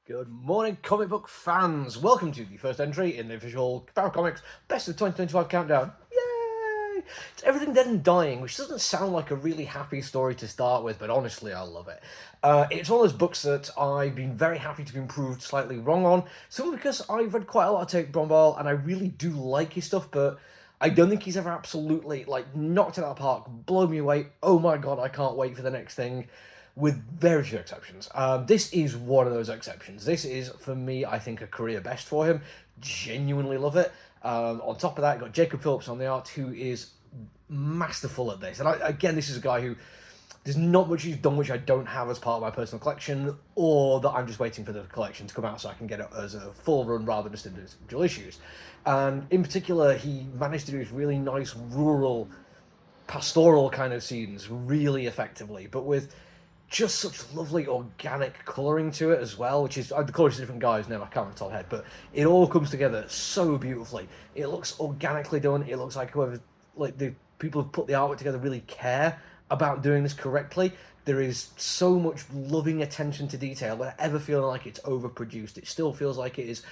Good morning, comic book fans. Welcome to the first entry in the official Ka-Pow Comics Best of 2025 Countdown. Yay! It's Everything Dead and Dying, which doesn't sound like a really happy story to start with, but honestly, I love it. It's one of those books that I've been very happy to be proved slightly wrong on, simply because I've read quite a lot of Tate Brombal, and I really do like his stuff, but I don't think he's ever absolutely, knocked it out of the park, blown me away. Oh my god, I can't wait for the next thing, with very few exceptions. This is one of those exceptions. This is, for me, I think, a career best for him. Genuinely love it. On top of that, got Jacob Phillips on the art, who is masterful at this. And again, this is a guy who there's not much he's done which I don't have as part of my personal collection, or that I'm just waiting for the collection to come out so I can get it as a full run rather than just individual issues. And in particular, he managed to do these really nice rural, pastoral kind of scenes really effectively, but with just such lovely organic colouring to it as well, which is the colours of different guys now, I can't remember top head, but it all comes together so beautifully. It looks organically done. It looks like whoever, like the people who've put the artwork together, really care about doing this correctly. There is so much loving attention to detail without ever feeling like it's overproduced. It still feels like it is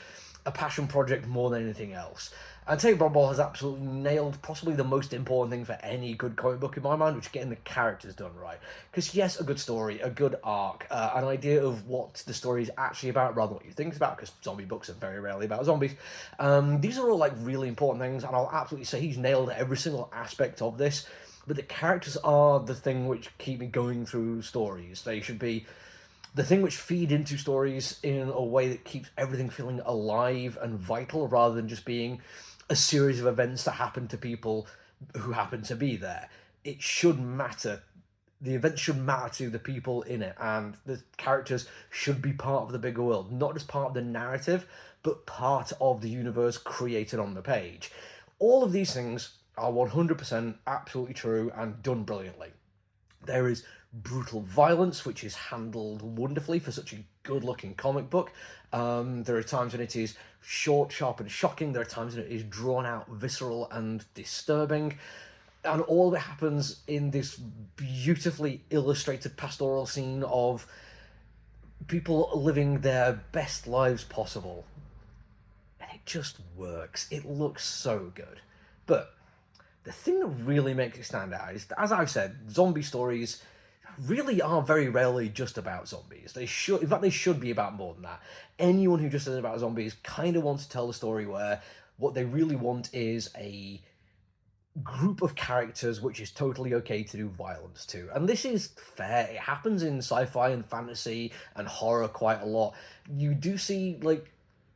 a passion project more than anything else. And Tate Brombal has absolutely nailed possibly the most important thing for any good comic book in my mind, which is getting the characters done right. Because yes, a good story, a good arc, an idea of what the story is actually about rather than what you think it's about, because zombie books are very rarely about zombies. These are all like really important things, and I'll absolutely say he's nailed every single aspect of this. But the characters are the thing which keep me going through stories. They should be the thing which feed into stories in a way that keeps everything feeling alive and vital rather than just being a series of events that happen to people who happen to be there. It should matter. The events should matter to the people in it, and the characters should be part of the bigger world, not just part of the narrative, but part of the universe created on the page. All of these things are 100% absolutely true and done brilliantly. There is brutal violence, which is handled wonderfully for such a good-looking comic book. There are times when it is short, sharp, and shocking. There are times when it is drawn out, visceral, and disturbing. And all of it happens in this beautifully illustrated pastoral scene of people living their best lives possible. And it just works. It looks so good. But the thing that really makes it stand out is, as I've said, zombie stories really are very rarely just about zombies. They should, in fact, they should be about more than that. Anyone who just says about zombies kind of wants to tell a story where what they really want is a group of characters which is totally okay to do violence to. And this is fair. It happens in sci-fi and fantasy and horror quite a lot. You do see, like,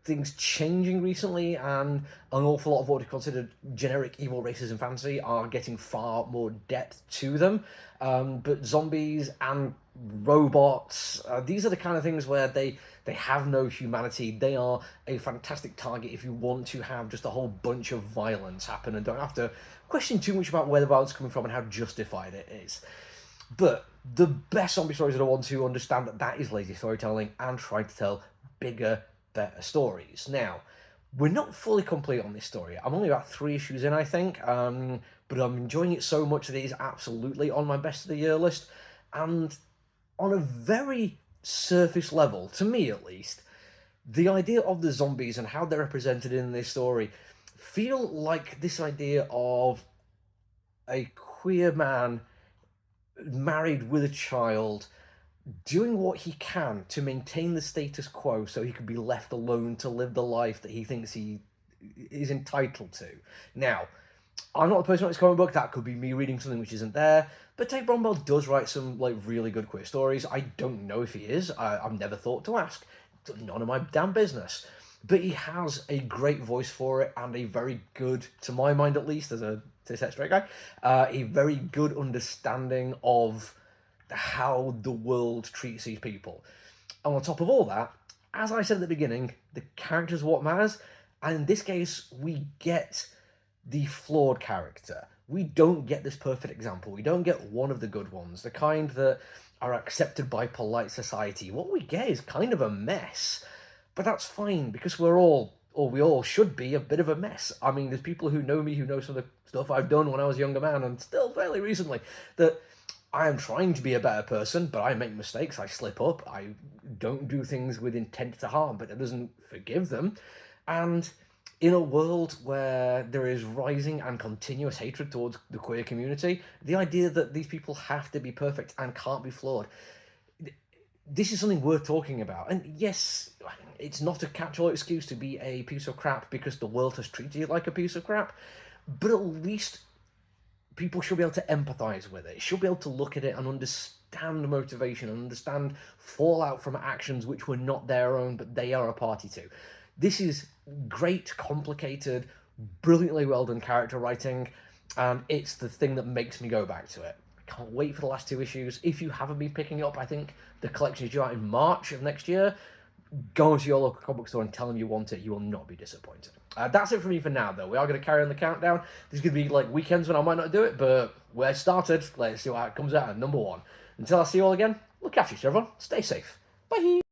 things changing recently, and an awful lot of what are considered generic evil races in fantasy are getting far more depth to them. But zombies and robots, these are the kind of things where they have no humanity. They are a fantastic target if you want to have just a whole bunch of violence happen and don't have to question too much about where the violence is coming from and how justified it is. But the best zombie stories are the ones who understand that that is lazy storytelling and try to tell bigger, better stories. Now, we're not fully complete on this story. I'm only about 3 issues in, I think, but I'm enjoying it so much that it is absolutely on my best of the year list. And on a very surface level, to me at least, the idea of the zombies and how they're represented in this story feel like this idea of a queer man married with a child doing what he can to maintain the status quo so he can be left alone to live the life that he thinks he is entitled to. Now, I'm not the person who writes this comic book. That could be me reading something which isn't there. But Tate Brombal does write some really good queer stories. I don't know if he is. I've never thought to ask. It's none of my damn business. But he has a great voice for it and a very good, to my mind at least, as a cis straight guy, a very good understanding of how the world treats these people. And on top of all that, as I said at the beginning, the characters are what matters. And in this case, we get the flawed character. We don't get this perfect example. We don't get one of the good ones, the kind that are accepted by polite society. What we get is kind of a mess. But that's fine, because we're all, or we all should be, a bit of a mess. I mean, there's people who know me, who know some of the stuff I've done when I was a younger man, and still fairly recently, that I am trying to be a better person, but I make mistakes, I slip up, I don't do things with intent to harm, but it doesn't forgive them. And in a world where there is rising and continuous hatred towards the queer community, the idea that these people have to be perfect and can't be flawed, this is something worth talking about. And yes, it's not a catch-all excuse to be a piece of crap because the world has treated you like a piece of crap, but at least people should be able to empathize with it, should be able to look at it and understand motivation and understand fallout from actions which were not their own, but they are a party to. This is great, complicated, brilliantly well done character writing, and it's the thing that makes me go back to it. I can't wait for the last two issues. If you haven't been picking up, I think the collection is due out in March of next year. Go to your local comic book store and tell them you want it. You will not be disappointed. That's it for me for now, though. We are going to carry on the countdown. There's going to be like weekends when I might not do it, but we're started. Let's see how it comes out at number one. Until I see you all again, look after each other, everyone. Stay safe. Bye.